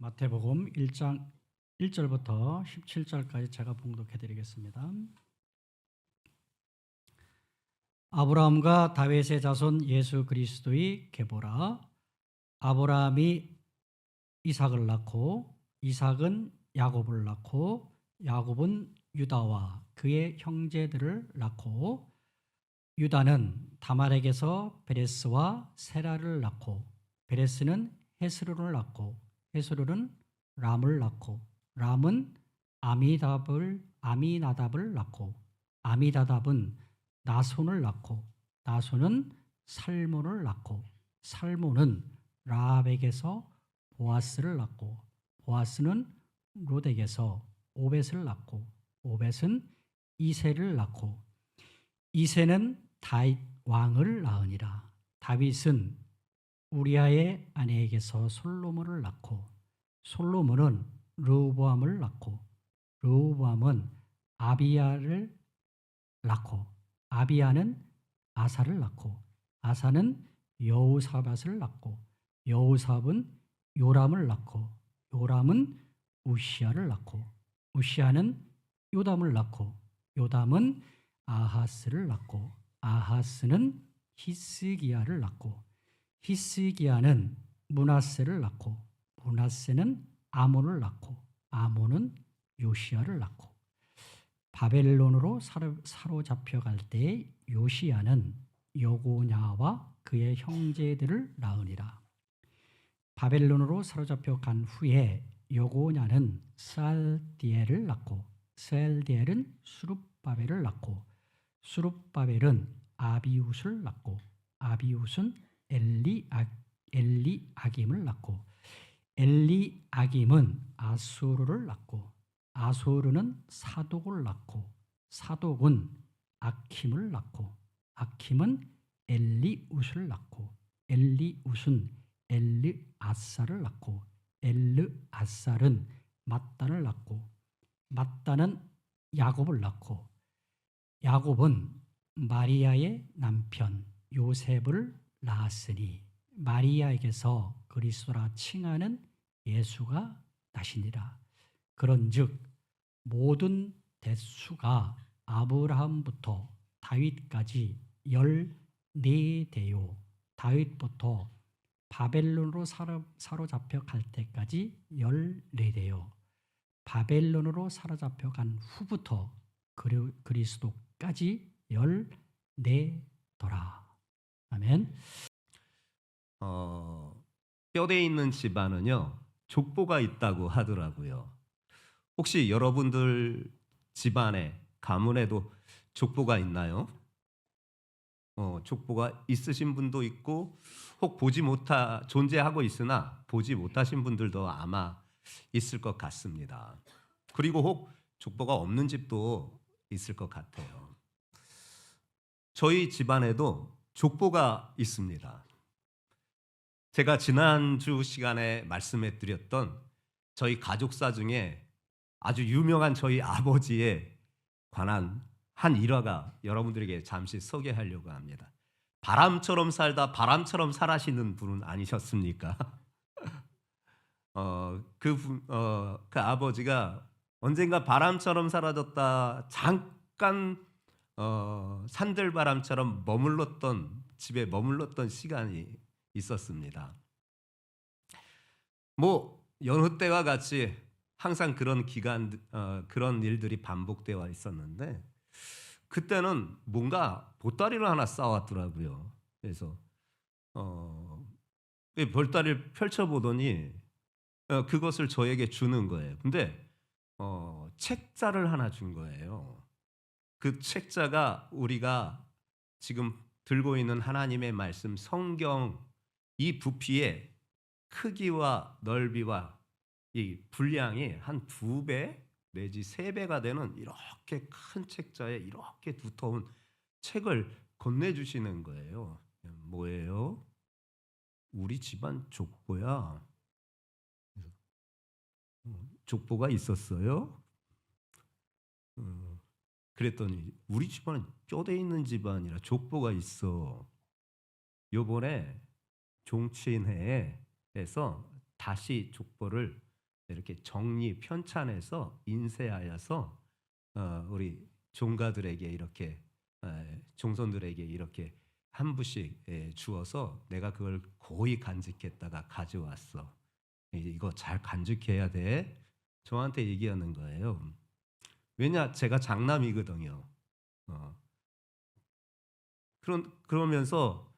마태복음 1장 1절부터 17절까지 제가 봉독해 드리겠습니다. 아브라함과 다윗의 자손 예수 그리스도의 계보라. 아브라함이 이삭을 낳고 이삭은 야곱을 낳고 야곱은 유다와 그의 형제들을 낳고 유다는 다말에게서 베레스와 세라를 낳고 베레스는 헤스로를 낳고 헤스로는 람을 낳고 람은 아미나답을 낳고 아미나답은 나손을 낳고 나손은 살몬을 낳고 살몬은 라합에게서 보아스를 낳고 보아스는 롯에게서 오벳을 낳고 오벳은 이새를 낳고 이새는 다윗 왕을 낳으니라. 다윗은 우리아의 아내에게서 솔로몬을 낳고 솔로몬은 르호보암을 낳고 르호보암은 아비야를 낳고 아비야는 아사를 낳고 아사는 여호사밧을 낳고 여호사밧은 요람을 낳고 요람은 우시야를 낳고 우시야는 요담을 낳고 요담은 아하스를 낳고 아하스는 히스기야를 낳고 히스기야는 므낫세를 낳고 므낫세는 아몬을 낳고 아몬은 요시야를 낳고 바벨론으로 사로잡혀갈 때 요시야는 여고냐와 그의 형제들을 낳으니라. 바벨론으로 사로잡혀간 후에 여고냐는 스알디엘을 낳고 스알디엘은 수룹바벨을 낳고 수룹바벨은 아비웃을 낳고 아비웃은 엘리아김을 낳고 엘리아김은 아소르를 낳고 아소르는 사독을 낳고 사독은 아킴을 낳고 아킴은 엘리웃을 낳고 엘리웃은 엘르아살을 낳고 엘르아살은 mat단을 낳고 mat단은 야곱을 낳고 야곱은 마리아의 남편 요셉을 낳았으니 마리아에게서 그리스도라 칭하는 예수가 나시니라. 그런즉 모든 대수가 아브라함부터 다윗까지 14대요 다윗부터 바벨론으로 사로잡혀 갈 때까지 14대요 바벨론으로 사로잡혀간 후부터 그리스도까지 14더라. 아멘. 뼈대 있는 집안은요 족보가 있다고 하더라고요. 혹시 여러분들 집안에 가문에도 족보가 있나요? 족보가 있으신 분도 있고 혹 존재하고 있으나 보지 못하신 분들도 아마 있을 것 같습니다. 그리고 혹 족보가 없는 집도 있을 것 같아요. 저희 집안에도 족보가 있습니다. 제가 지난주 시간에 말씀해 드렸던 저희 가족사 중에 아주 유명한 저희 아버지에 관한 한 일화가 여러분들에게 잠시 소개하려고 합니다. 바람처럼 살다 바람처럼 살아시는 분은 아니셨습니까? 그 아버지가 언젠가 바람처럼 사라졌다 잠깐 산들바람처럼 집에 머물렀던 시간이 있었습니다. 여느 때와 같이 항상 그런 그런 일들이 반복되어 있었는데 그때는 뭔가 보따리를 하나 싸왔더라고요. 그래서 보따리를 펼쳐보더니 그것을 저에게 주는 거예요. 근데 책자를 하나 준 거예요. 그 책자가 우리가 지금 들고 있는 하나님의 말씀 성경 이 부피의 크기와 넓이와 이 분량이 한 2배 내지 3배가 되는 이렇게 큰 책자에 이렇게 두터운 책을 건네주시는 거예요. 뭐예요? 우리 집안 족보야. 족보가 있었어요? 그랬더니 우리 집안은 뼈대 있는 집안이라 족보가 있어. 요번에 종친회에서 다시 족보를 이렇게 정리 편찬해서 인쇄하여서 우리 종가들에게 이렇게 종손들에게 이렇게 한 부씩 주어서 내가 그걸 고이 간직했다가 가져왔어. 이거 잘 간직해야 돼. 저한테 얘기하는 거예요. 왜냐 제가 장남이거든요. 그러면서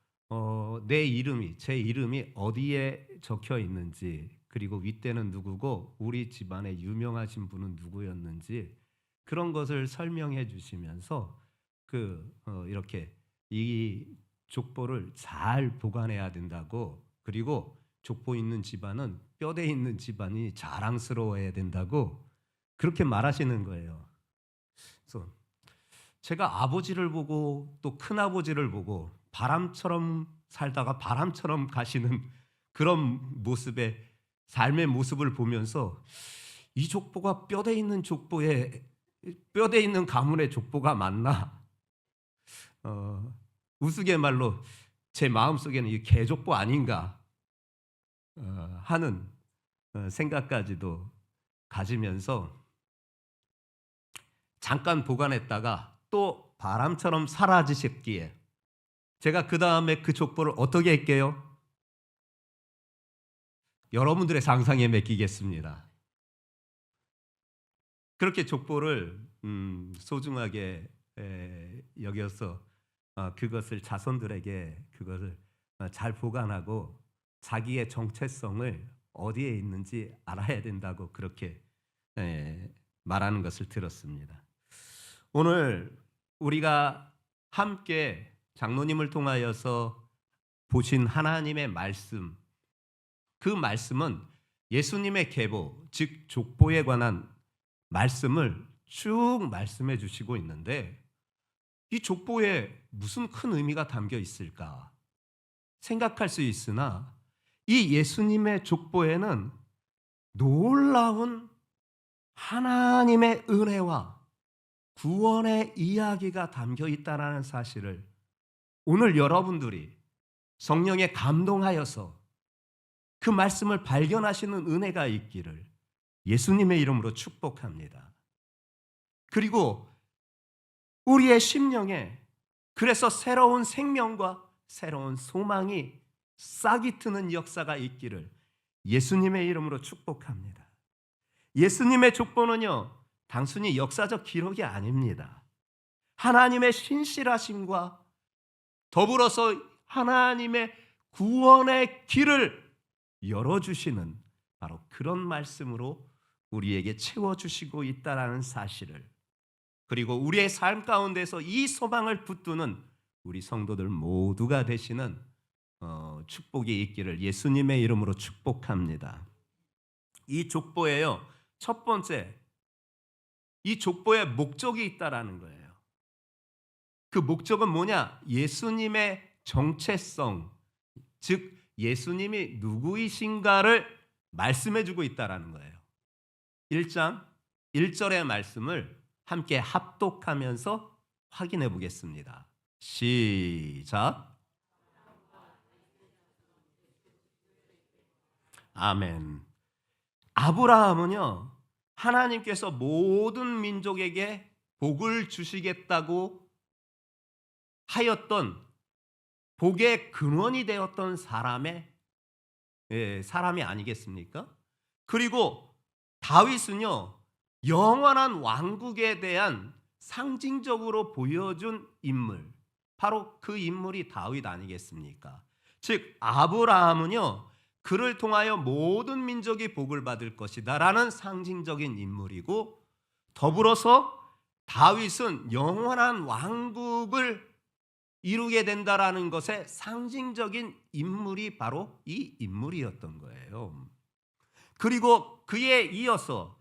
제 이름이 어디에 적혀 있는지, 그리고 윗대는 누구고 우리 집안에 유명하신 분은 누구였는지 그런 것을 설명해 주시면서 이렇게 이 족보를 잘 보관해야 된다고, 그리고 족보 있는 집안은 뼈대 있는 집안이 자랑스러워야 된다고 그렇게 말하시는 거예요. 그래서 제가 아버지를 보고 또 큰아버지를 보고 바람처럼 살다가 바람처럼 가시는 그런 삶의 모습을 보면서 이 족보가 뼈대 있는 가문의 족보가 맞나? 우스갯말로 제 마음속에는 이 개족보 아닌가 하는 생각까지도 가지면서 잠깐 보관했다가 또 바람처럼 사라지셨기에 제가 그 다음에 그 족보를 어떻게 할게요? 여러분들의 상상에 맡기겠습니다. 그렇게 족보를 소중하게 여겨서 그것을 자손들에게 그것을 잘 보관하고 자기의 정체성을 어디에 있는지 알아야 된다고 그렇게 말하는 것을 들었습니다. 오늘 우리가 함께 장로님을 통하여서 보신 하나님의 말씀, 그 말씀은 예수님의 계보, 즉 족보에 관한 말씀을 쭉 말씀해 주시고 있는데, 이 족보에 무슨 큰 의미가 담겨 있을까 생각할 수 있으나, 이 예수님의 족보에는 놀라운 하나님의 은혜와 구원의 이야기가 담겨 있다는 사실을 오늘 여러분들이 성령에 감동하여서 그 말씀을 발견하시는 은혜가 있기를 예수님의 이름으로 축복합니다. 그리고 우리의 심령에 그래서 새로운 생명과 새로운 소망이 싹이 트는 역사가 있기를 예수님의 이름으로 축복합니다. 예수님의 족보는요, 단순히 역사적 기록이 아닙니다. 하나님의 신실하심과 더불어서 하나님의 구원의 길을 열어주시는 바로 그런 말씀으로 우리에게 채워주시고 있다는 사실을, 그리고 우리의 삶 가운데서 이 소망을 붙드는 우리 성도들 모두가 되시는 축복이 있기를 예수님의 이름으로 축복합니다. 이 족보에요, 첫 번째, 이 족보에 목적이 있다라는 거예요. 그 목적은 뭐냐? 예수님의 정체성, 즉 예수님이 누구이신가를 말씀해주고 있다라는 거예요. 1장 1절의 말씀을 함께 합독하면서 확인해 보겠습니다. 시작. 아멘. 아브라함은요, 하나님께서 모든 민족에게 복을 주시겠다고 하였던 복의 근원이 되었던 사람이 아니겠습니까? 그리고 다윗은요, 영원한 왕국에 대한 상징적으로 보여준 인물, 바로 그 인물이 다윗 아니겠습니까? 즉 아브라함은요, 그를 통하여 모든 민족이 복을 받을 것이다 라는 상징적인 인물이고, 더불어서 다윗은 영원한 왕국을 이루게 된다라는 것의 상징적인 인물이 바로 이 인물이었던 거예요. 그리고 그들에 이어서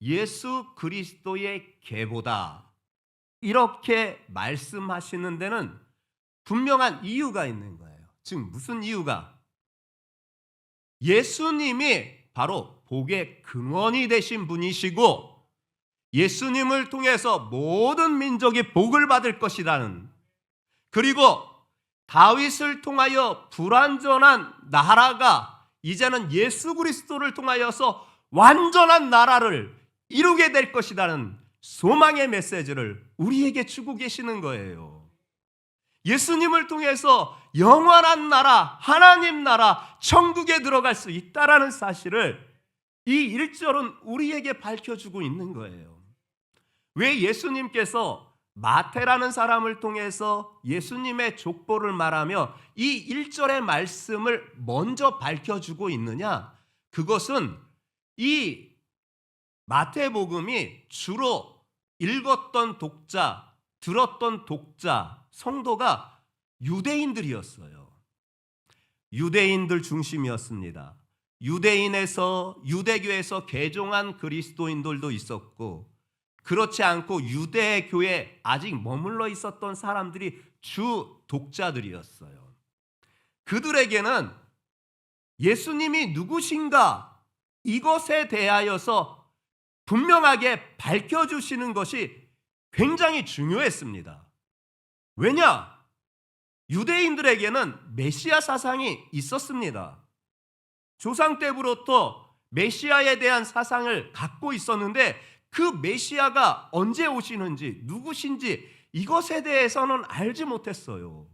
예수 그리스도의 계보다 이렇게 말씀하시는 데는 분명한 이유가 있는 거예요. 즉 무슨 이유가? 예수님이 바로 복의 근원이 되신 분이시고 예수님을 통해서 모든 민족이 복을 받을 것이라는, 그리고 다윗을 통하여 불완전한 나라가 이제는 예수 그리스도를 통하여서 완전한 나라를 이루게 될 것이라는 소망의 메시지를 우리에게 주고 계시는 거예요. 예수님을 통해서 영원한 나라, 하나님 나라, 천국에 들어갈 수 있다라는 사실을 이 1절은 우리에게 밝혀주고 있는 거예요. 왜 예수님께서 마태라는 사람을 통해서 예수님의 족보를 말하며 이 1절의 말씀을 먼저 밝혀주고 있느냐? 그것은 이 마태복음이 주로 읽었던 독자, 들었던 독자, 성도가 유대인들이었어요. 유대인들 중심이었습니다. 유대인에서 유대교에서 개종한 그리스도인들도 있었고, 그렇지 않고 유대교에 아직 머물러 있었던 사람들이 주 독자들이었어요. 그들에게는 예수님이 누구신가 이것에 대하여서 분명하게 밝혀주시는 것이 굉장히 중요했습니다. 왜냐? 유대인들에게는 메시아 사상이 있었습니다. 조상 때부터 메시아에 대한 사상을 갖고 있었는데 그 메시아가 언제 오시는지 누구신지 이것에 대해서는 알지 못했어요.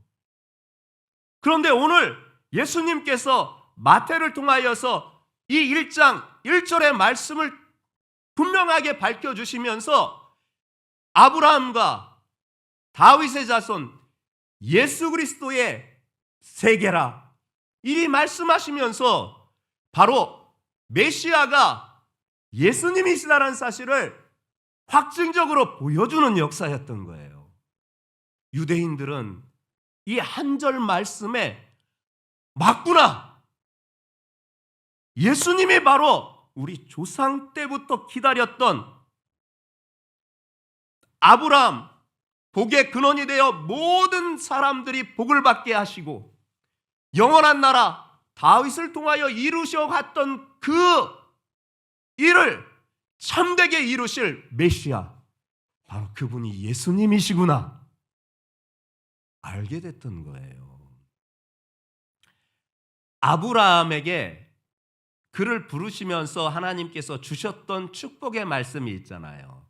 그런데 오늘 예수님께서 마태를 통하여서 이 1장 1절의 말씀을 분명하게 밝혀주시면서 아브라함과 다윗의 자손 예수 그리스도의 세계라 이리 말씀하시면서 바로 메시아가 예수님이시라는 사실을 확증적으로 보여주는 역사였던 거예요. 유대인들은 이 한 절 말씀에 맞구나. 예수님이 바로 우리 조상 때부터 기다렸던 아브라함, 복의 근원이 되어 모든 사람들이 복을 받게 하시고 영원한 나라 다윗을 통하여 이루셔 갔던 그 일을 참되게 이루실 메시아, 바로 그분이 예수님이시구나 알게 됐던 거예요. 아브라함에게 그를 부르시면서 하나님께서 주셨던 축복의 말씀이 있잖아요.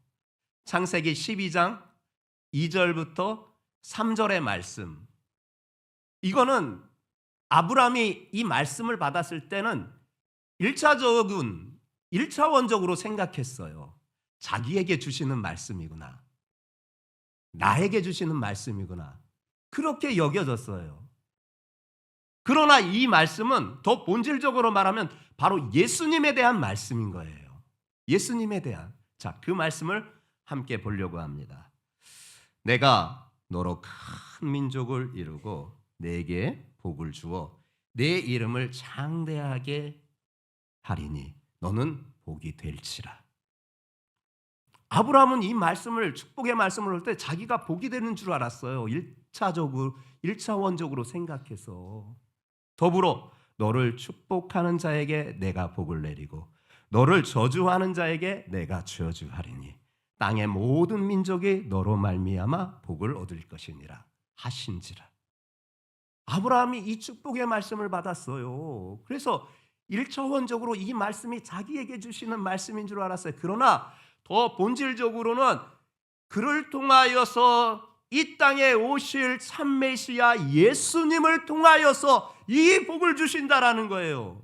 창세기 12장 2절부터 3절의 말씀. 이거는 아브라함이 이 말씀을 받았을 때는 1차원적으로 생각했어요. 자기에게 주시는 말씀이구나. 나에게 주시는 말씀이구나. 그렇게 여겨졌어요. 그러나 이 말씀은 더 본질적으로 말하면 바로 예수님에 대한 말씀인 거예요. 예수님에 대한. 자, 그 말씀을 함께 보려고 합니다. 내가 너로 큰 민족을 이루고 내게 복을 주어 내 이름을 장대하게 하리니 너는 복이 될지라. 아브라함은 이 말씀을 축복의 말씀을 할 때 자기가 복이 되는 줄 알았어요. 1차원적으로 생각해서. 더불어 너를 축복하는 자에게 내가 복을 내리고 너를 저주하는 자에게 내가 저주하리니 땅의 모든 민족이 너로 말미암아 복을 얻을 것이니라 하신지라. 아브라함이 이 축복의 말씀을 받았어요. 그래서 1차원적으로 이 말씀이 자기에게 주시는 말씀인 줄 알았어요. 그러나 더 본질적으로는 그를 통하여서 이 땅에 오실 참 메시아 예수님을 통하여서 이 복을 주신다라는 거예요.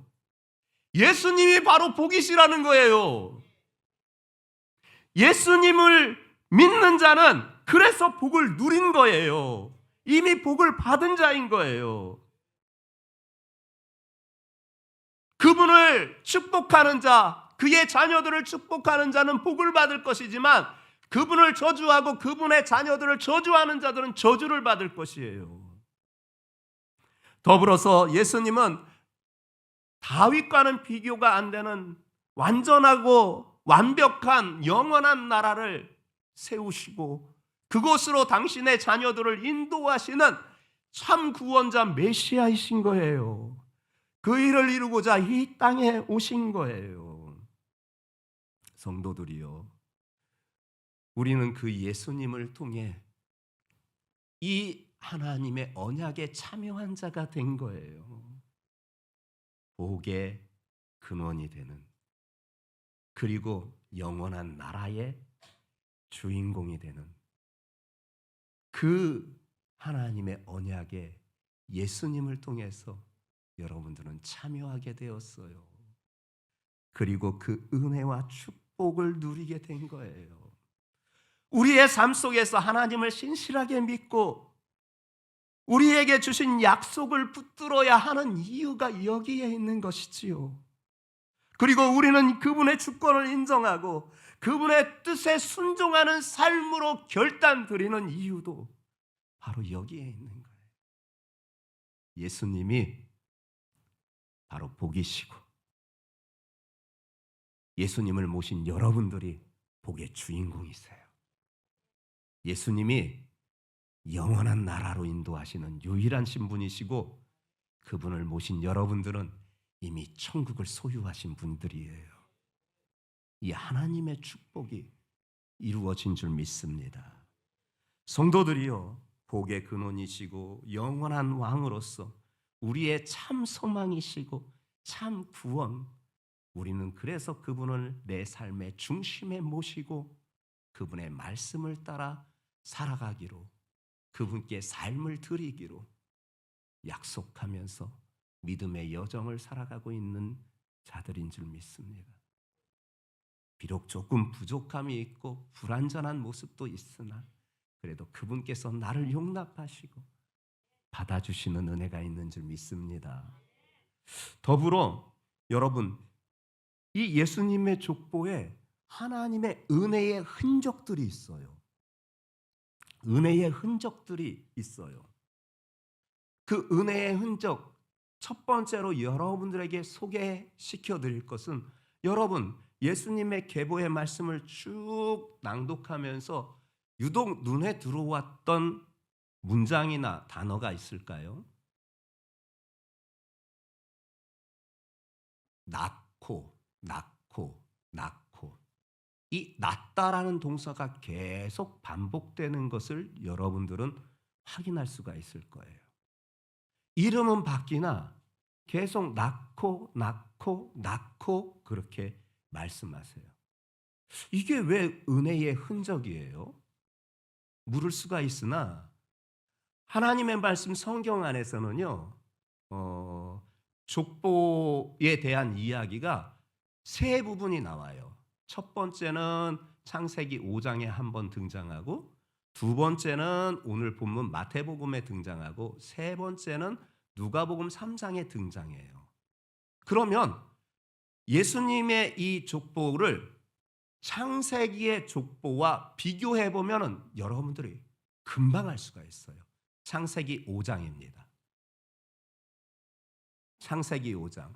예수님이 바로 복이시라는 거예요. 예수님을 믿는 자는 그래서 복을 누린 거예요. 이미 복을 받은 자인 거예요. 그분을 축복하는 자, 그의 자녀들을 축복하는 자는 복을 받을 것이지만 그분을 저주하고 그분의 자녀들을 저주하는 자들은 저주를 받을 것이에요. 더불어서 예수님은 다윗과는 비교가 안 되는 완전하고 완벽한 영원한 나라를 세우시고 그곳으로 당신의 자녀들을 인도하시는 참 구원자 메시아이신 거예요. 그 일을 이루고자 이 땅에 오신 거예요. 성도들이요, 우리는 그 예수님을 통해 이 하나님의 언약에 참여한 자가 된 거예요. 복의 근원이 되는, 그리고 영원한 나라의 주인공이 되는 그 하나님의 언약에 예수님을 통해서 여러분들은 참여하게 되었어요. 그리고 그 은혜와 축복을 누리게 된 거예요. 우리의 삶 속에서 하나님을 신실하게 믿고 우리에게 주신 약속을 붙들어야 하는 이유가 여기에 있는 것이지요. 그리고 우리는 그분의 주권을 인정하고 그분의 뜻에 순종하는 삶으로 결단드리는 이유도 바로 여기에 있는 거예요. 예수님이 바로 복이시고 예수님을 모신 여러분들이 복의 주인공이세요. 예수님이 영원한 나라로 인도하시는 유일한 신분이시고 그분을 모신 여러분들은 이미 천국을 소유하신 분들이에요. 이 하나님의 축복이 이루어진 줄 믿습니다. 성도들이요, 복의 근원이시고 영원한 왕으로서 우리의 참 소망이시고 참 구원, 우리는 그래서 그분을 내 삶의 중심에 모시고 그분의 말씀을 따라 살아가기로, 그분께 삶을 드리기로 약속하면서 믿음의 여정을 살아가고 있는 자들인 줄 믿습니다. 비록 조금 부족함이 있고 불완전한 모습도 있으나 그래도 그분께서 나를 용납하시고 받아주시는 은혜가 있는 줄 믿습니다. 더불어 여러분, 이 예수님의 족보에 하나님의 은혜의 흔적들이 있어요. 은혜의 흔적들이 있어요. 그 은혜의 흔적, 첫 번째로 여러분들에게 소개시켜 드릴 것은, 여러분 예수님의 계보의 말씀을 쭉 낭독하면서 유독 눈에 들어왔던 문장이나 단어가 있을까요? 낳고, 낳고, 낳고. 이 낳다라는 동사가 계속 반복되는 것을 여러분들은 확인할 수가 있을 거예요. 이름은 바뀌나 계속 낳고, 낳고, 낳고 그렇게 말씀하세요. 이게 왜 은혜의 흔적이에요? 물을 수가 있으나 하나님의 말씀 성경 안에서는요, 족보에 대한 이야기가 세 부분이 나와요. 첫 번째는 창세기 5장에 한번 등장하고, 두 번째는 오늘 본문 마태복음에 등장하고, 세 번째는 누가복음 3장에 등장해요. 그러면 예수님의 이 족보를 창세기의 족보와 비교해 보면 여러분들이 금방 알 수가 있어요. 창세기 5장입니다. 창세기 5장.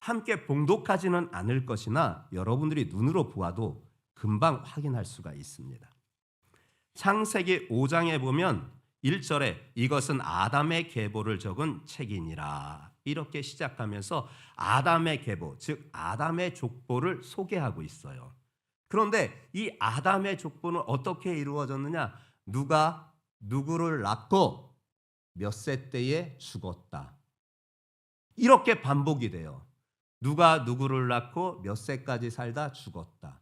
함께 봉독하지는 않을 것이나 여러분들이 눈으로 보아도 금방 확인할 수가 있습니다. 창세기 5장에 보면 1절에 이것은 아담의 계보를 적은 책이니라 이렇게 시작하면서 아담의 계보, 즉 아담의 족보를 소개하고 있어요. 그런데 이 아담의 족보는 어떻게 이루어졌느냐? 누가 누구를 낳고 몇 세 때에 죽었다. 이렇게 반복이 돼요. 누가 누구를 낳고 몇 세까지 살다 죽었다.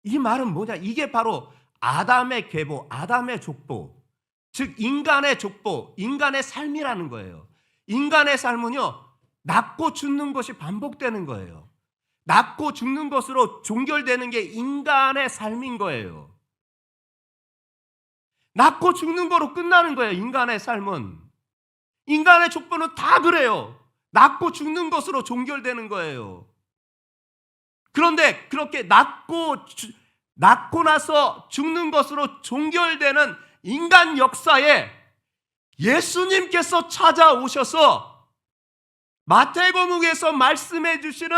이 말은 뭐냐? 이게 바로 아담의 계보, 아담의 족보, 즉 인간의 족보, 인간의 삶이라는 거예요. 인간의 삶은요, 낳고 죽는 것이 반복되는 거예요. 낳고 죽는 것으로 종결되는 게 인간의 삶인 거예요. 낳고 죽는 거로 끝나는 거예요, 인간의 삶은. 인간의 족보는 다 그래요. 낳고 죽는 것으로 종결되는 거예요. 그런데 그렇게 낳고 나서 죽는 것으로 종결되는 인간 역사에 예수님께서 찾아오셔서 마태복음에서 말씀해 주시는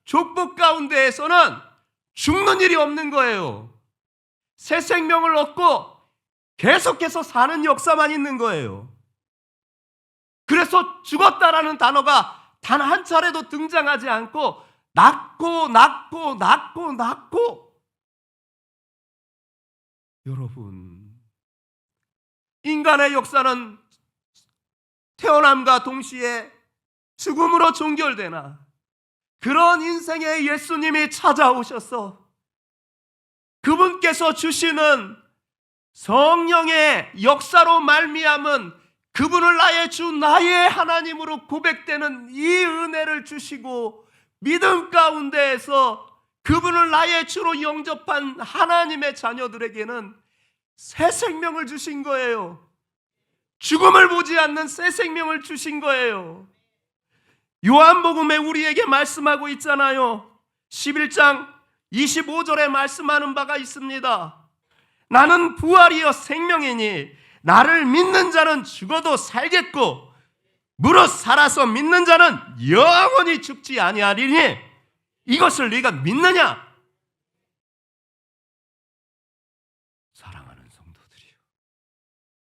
족보 가운데에서는 죽는 일이 없는 거예요. 새 생명을 얻고 계속해서 사는 역사만 있는 거예요. 그래서 죽었다라는 단어가 단 한 차례도 등장하지 않고 낳고 낳고 낳고 낳고. 여러분, 인간의 역사는 태어남과 동시에 죽음으로 종결되나 그런 인생에 예수님이 찾아오셔서 그분께서 주시는 성령의 역사로 말미암은 그분을 나의 주 나의 하나님으로 고백되는 이 은혜를 주시고 믿음 가운데에서 그분을 나의 주로 영접한 하나님의 자녀들에게는 새 생명을 주신 거예요. 죽음을 보지 않는 새 생명을 주신 거예요. 요한복음에 우리에게 말씀하고 있잖아요. 11장 25절에 말씀하는 바가 있습니다. 나는 부활이요 생명이니 나를 믿는 자는 죽어도 살겠고 무릇 살아서 믿는 자는 영원히 죽지 아니하리니 이것을 네가 믿느냐? 사랑하는 성도들이요,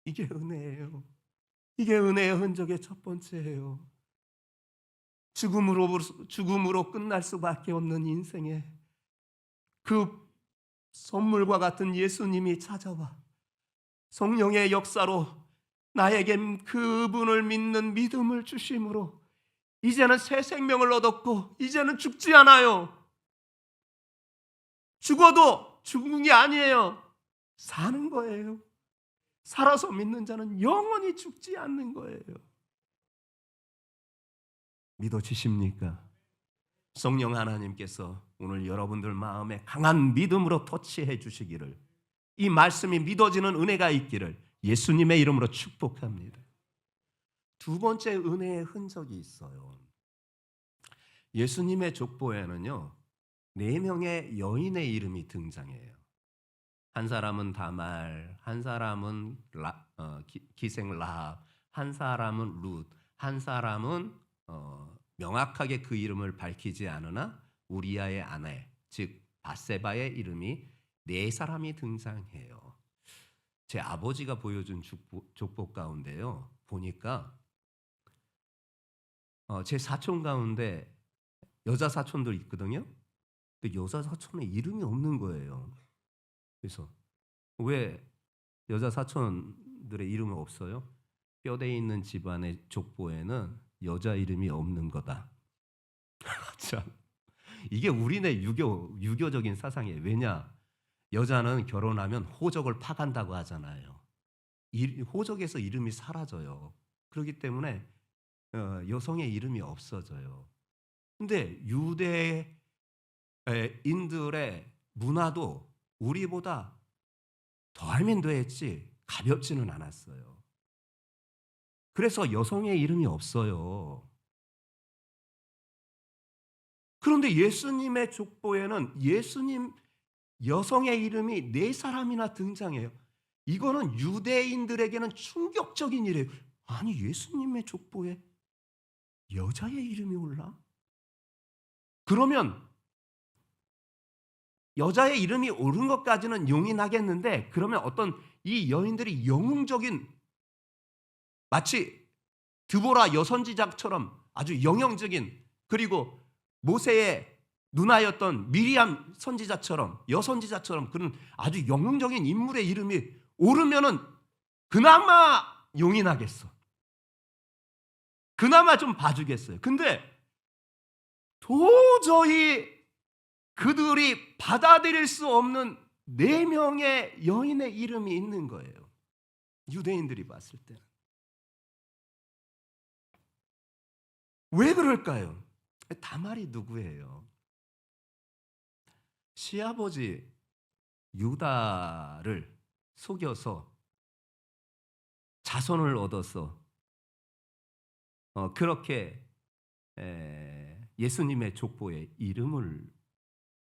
이게 은혜예요. 이게 은혜의 흔적의 첫 번째예요. 죽음으로 끝날 수밖에 없는 인생에 그 선물과 같은 예수님이 찾아와 성령의 역사로 나에게 그분을 믿는 믿음을 주심으로 이제는 새 생명을 얻었고 이제는 죽지 않아요. 죽어도 죽은 게 아니에요. 사는 거예요. 살아서 믿는 자는 영원히 죽지 않는 거예요. 믿어지십니까? 성령 하나님께서 오늘 여러분들 마음에 강한 믿음으로 터치해 주시기를, 이 말씀이 믿어지는 은혜가 있기를 예수님의 이름으로 축복합니다. 두 번째 은혜의 흔적이 있어요. 예수님의 족보에는요 4명의 여인의 이름이 등장해요. 한 사람은 다말, 한 사람은 기생 라합, 한 사람은 룻, 한 사람은 명확하게 그 이름을 밝히지 않으나 우리아의 아내, 즉 바세바의 이름이 4사람이 등장해요. 제 아버지가 보여준 족보 가운데요 보니까 제 사촌 가운데 여자 사촌들 있거든요. 그 여자 사촌에 이름이 없는 거예요. 그래서 왜 여자 사촌들의 이름이 없어요? 뼈대 있는 집안의 족보에는 여자 이름이 없는 거다. 참, 이게 우리네 유교적인 사상이에요. 왜냐? 여자는 결혼하면 호적을 파간다고 하잖아요. 호적에서 이름이 사라져요. 그렇기 때문에 여성의 이름이 없어져요. 근데 유대인들의 문화도 우리보다 더 알면 됐지 가볍지는 않았어요. 그래서 여성의 이름이 없어요. 그런데 예수님의 족보에는 예수님 여성의 이름이 4사람이나 등장해요. 이거는 유대인들에게는 충격적인 일이에요. 아니, 예수님의 족보에 여자의 이름이 올라? 그러면 여자의 이름이 오른 것까지는 용인하겠는데, 그러면 어떤 이 여인들이 영웅적인, 마치 드보라 여선지자처럼 아주 영형적인, 그리고 모세의 누나였던 미리암 선지자처럼, 여선지자처럼 그런 아주 영웅적인 인물의 이름이 오르면은 그나마 용인하겠어. 그나마 좀 봐주겠어요. 근데 도저히 그들이 받아들일 수 없는 4명의 여인의 이름이 있는 거예요. 유대인들이 봤을 때. 왜 그럴까요? 다말이 누구예요? 시아버지 유다를 속여서 자손을 얻어서 그렇게 예수님의 족보에 이름을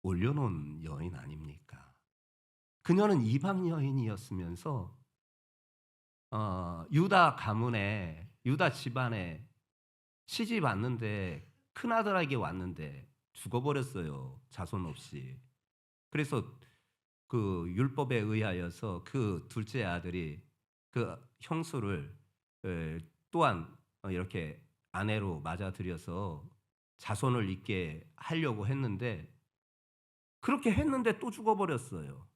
올려놓은 여인 아닙니까? 그녀는 이방 여인이었으면서 유다 가문에, 유다 집안에 시집 왔는데, 큰아들에게 왔는데 죽어버렸어요. 자손 없이. 그래서 그 율법에 의하여서 그 둘째 아들이 그 형수를 또한 이렇게 아내로 맞아들여서 자손을 있게 하려고 했는데, 그렇게 했는데 또 죽어버렸어요.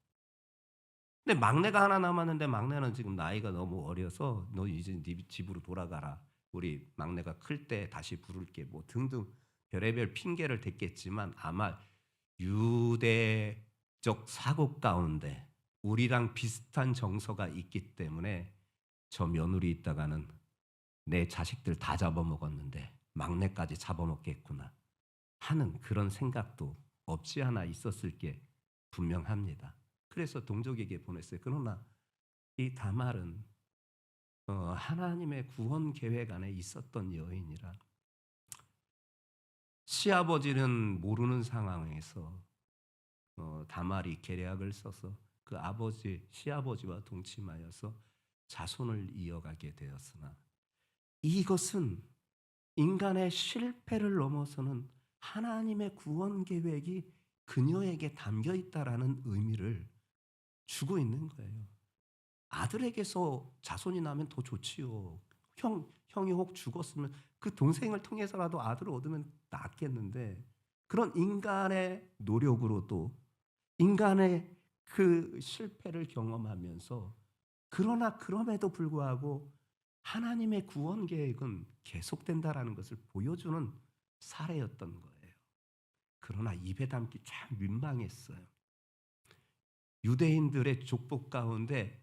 근데 막내가 하나 남았는데 막내는 지금 나이가 너무 어려서 너 이제 네 집으로 돌아가라. 우리 막내가 클 때 다시 부를게 뭐 등등 별의별 핑계를 댔겠지만 아마 유대적 사고 가운데 우리랑 비슷한 정서가 있기 때문에 저 며느리 있다가는 내 자식들 다 잡아먹었는데 막내까지 잡아먹겠구나 하는 그런 생각도 없지 않아 있었을 게 분명합니다. 그래서 동족에게 보냈어요. 그러나 이 다말은 하나님의 구원 계획 안에 있었던 여인이라 시아버지는 모르는 상황에서 다말이 계략을 써서 그 시아버지와 동침하여서 자손을 이어가게 되었으나 이것은 인간의 실패를 넘어서는 하나님의 구원 계획이 그녀에게 담겨 있다라는 의미를 주고 있는 거예요. 아들에게서 자손이 나면 더 좋지요. 형이 혹 죽었으면 그 동생을 통해서라도 아들을 얻으면 낫겠는데 그런 인간의 노력으로도 인간의 그 실패를 경험하면서 그러나 그럼에도 불구하고 하나님의 구원 계획은 계속된다라는 것을 보여주는 사례였던 거예요. 그러나 입에 담기 참 민망했어요. 유대인들의 족복 가운데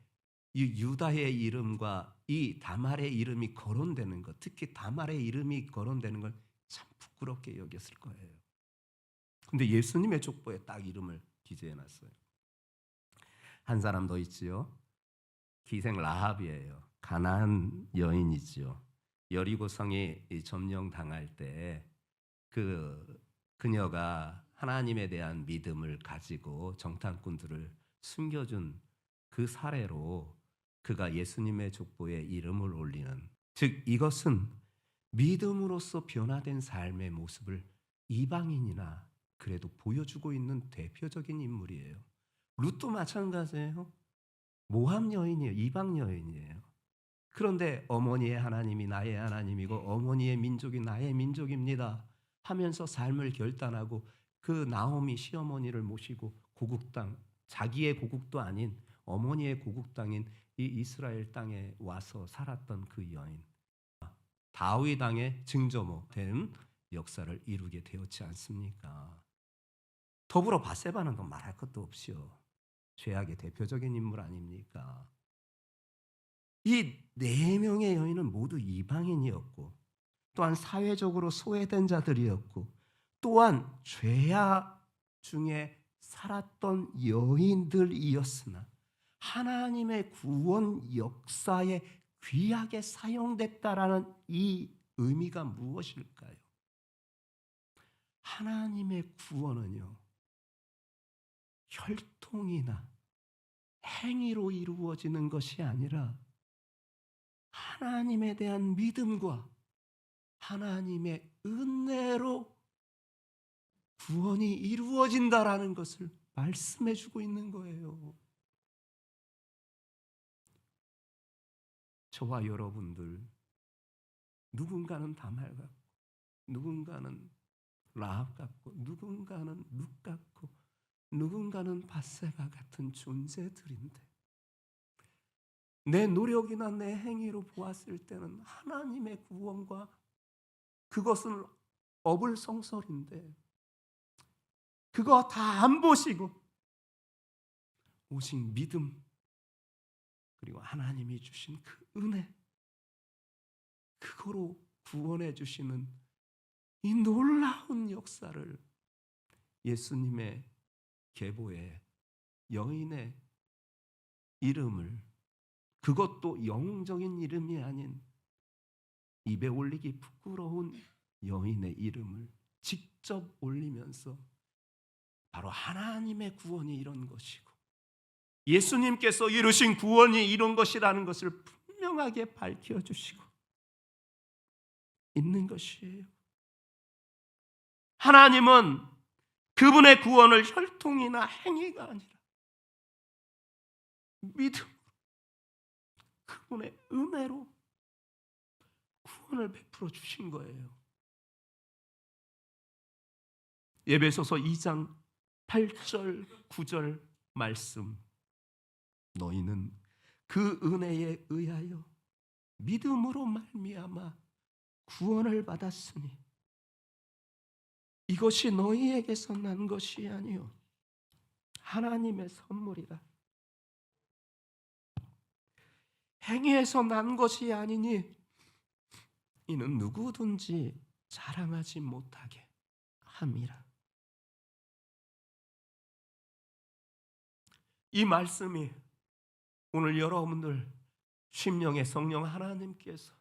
이 유다의 이름과 이 다말의 이름이 거론되는 것, 특히 다말의 이름이 거론되는 걸 참 부끄럽게 여겼을 거예요. 근데 예수님의 족보에 딱 이름을 기재해 놨어요. 한 사람 더 있지요. 기생 라합이에요. 가나안 여인이지요. 여리고성이 점령당할 때 그녀가 하나님에 대한 믿음을 가지고 정탐꾼들을 숨겨준 그 사례로 그가 예수님의 족보에 이름을 올리는, 즉 이것은 믿음으로써 변화된 삶의 모습을 이방인이나 그래도 보여주고 있는 대표적인 인물이에요. 룻도 마찬가지예요. 모함 여인이에요. 이방 여인이에요. 그런데 어머니의 하나님이 나의 하나님이고 어머니의 민족이 나의 민족입니다 하면서 삶을 결단하고 그 나오미 시어머니를 모시고 고국 땅, 자기의 고국도 아닌 어머니의 고국 땅인 이 이스라엘 땅에 와서 살았던 그 여인, 다윗 왕의 증조모 된 역사를 이루게 되었지 않습니까? 더불어 밧세바는 더 말할 것도 없이요. 죄악의 대표적인 인물 아닙니까? 이 네 명의 여인은 모두 이방인이었고 또한 사회적으로 소외된 자들이었고 또한 죄악 중에 살았던 여인들이었으나 하나님의 구원 역사에 귀하게 사용됐다라는 이 의미가 무엇일까요? 하나님의 구원은요, 혈통이나 행위로 이루어지는 것이 아니라 하나님에 대한 믿음과 하나님의 은혜로 구원이 이루어진다라는 것을 말씀해 주고 있는 거예요. 저와 여러분들 누군가는 다말 같고 누군가는 라합 같고 누군가는 룻 같고 누군가는 밧세바 같은 존재들인데 내 노력이나 내 행위로 보았을 때는 하나님의 구원과 그것은 어불성설인데 그거 다 안 보시고 오직 믿음 그리고 하나님이 주신 그 은혜 그거로 구원해 주시는 이 놀라운 역사를 예수님의 계보에 여인의 이름을, 그것도 영적인 이름이 아닌 입에 올리기 부끄러운 여인의 이름을 직접 올리면서 바로 하나님의 구원이 이런 것이고 예수님께서 이루신 구원이 이런 것이라는 것을 분명하게 밝혀주시고 있는 것이에요. 하나님은 그분의 구원을 혈통이나 행위가 아니라 믿음, 그분의 은혜로 구원을 베풀어 주신 거예요. 에베소서 2장 8절 9절 말씀, 너희는 그 은혜에 의하여 믿음으로 말미암아 구원을 받았으니 이것이 너희에게서 난 것이 아니요 하나님의 선물이라. 행위에서 난 것이 아니니 이는 누구든지 자랑하지 못하게 함이라. 이 말씀이 오늘 여러분들 심령의 성령 하나님께서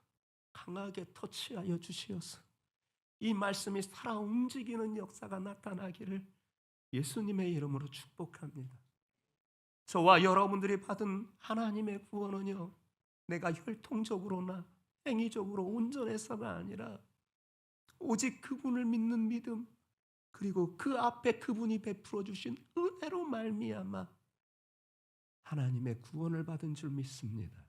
강하게 터치하여 주시어서 이 말씀이 살아 움직이는 역사가 나타나기를 예수님의 이름으로 축복합니다. 저와 여러분들이 받은 하나님의 구원은요, 내가 혈통적으로나 행위적으로 온전해서가 아니라 오직 그분을 믿는 믿음, 그리고 그 앞에 그분이 베풀어 주신 은혜로 말미암아 하나님의 구원을 받은 줄 믿습니다.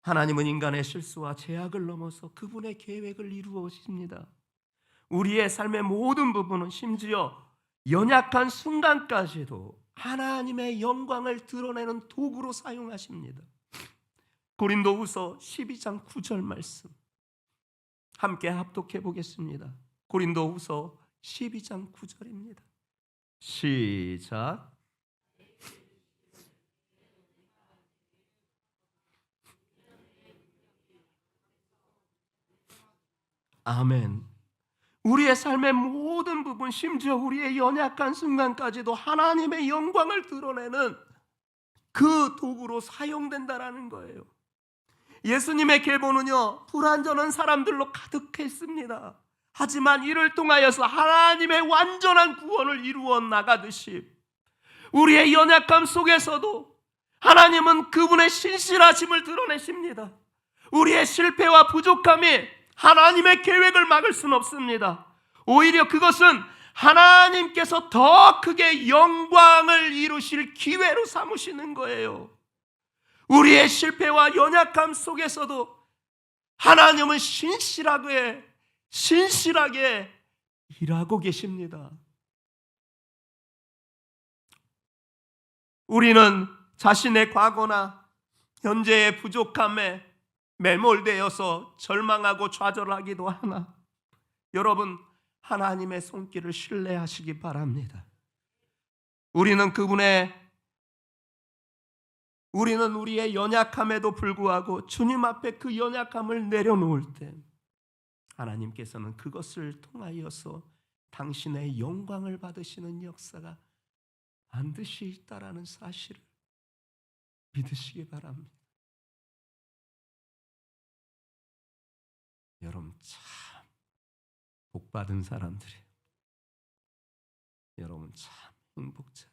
하나님은 인간의 실수와 죄악을 넘어서 그분의 계획을 이루어십니다. 우리의 삶의 모든 부분은 심지어 연약한 순간까지도 하나님의 영광을 드러내는 도구로 사용하십니다. 고린도후서 12장 9절 말씀 함께 합독해 보겠습니다. 고린도후서 12장 9절입니다. 시작. 아멘. 우리의 삶의 모든 부분, 심지어 우리의 연약한 순간까지도 하나님의 영광을 드러내는 그 도구로 사용된다라는 거예요. 예수님의 계보는요, 불완전한 사람들로 가득했습니다. 하지만 이를 통하여서 하나님의 완전한 구원을 이루어 나가듯이 우리의 연약함 속에서도 하나님은 그분의 신실하심을 드러내십니다. 우리의 실패와 부족함이 하나님의 계획을 막을 수는 없습니다. 오히려 그것은 하나님께서 더 크게 영광을 이루실 기회로 삼으시는 거예요. 우리의 실패와 연약함 속에서도 하나님은 신실하게 일하고 계십니다. 우리는 자신의 과거나 현재의 부족함에 매몰되어서 절망하고 좌절하기도 하나, 여러분, 하나님의 손길을 신뢰하시기 바랍니다. 우리는 우리의 연약함에도 불구하고 주님 앞에 그 연약함을 내려놓을 때 하나님께서는 그것을 통하여서 당신의 영광을 받으시는 역사가 반드시 있다라는 사실을 믿으시기 바랍니다. 여러분 참 복받은 사람들이에요. 여러분 참 행복자.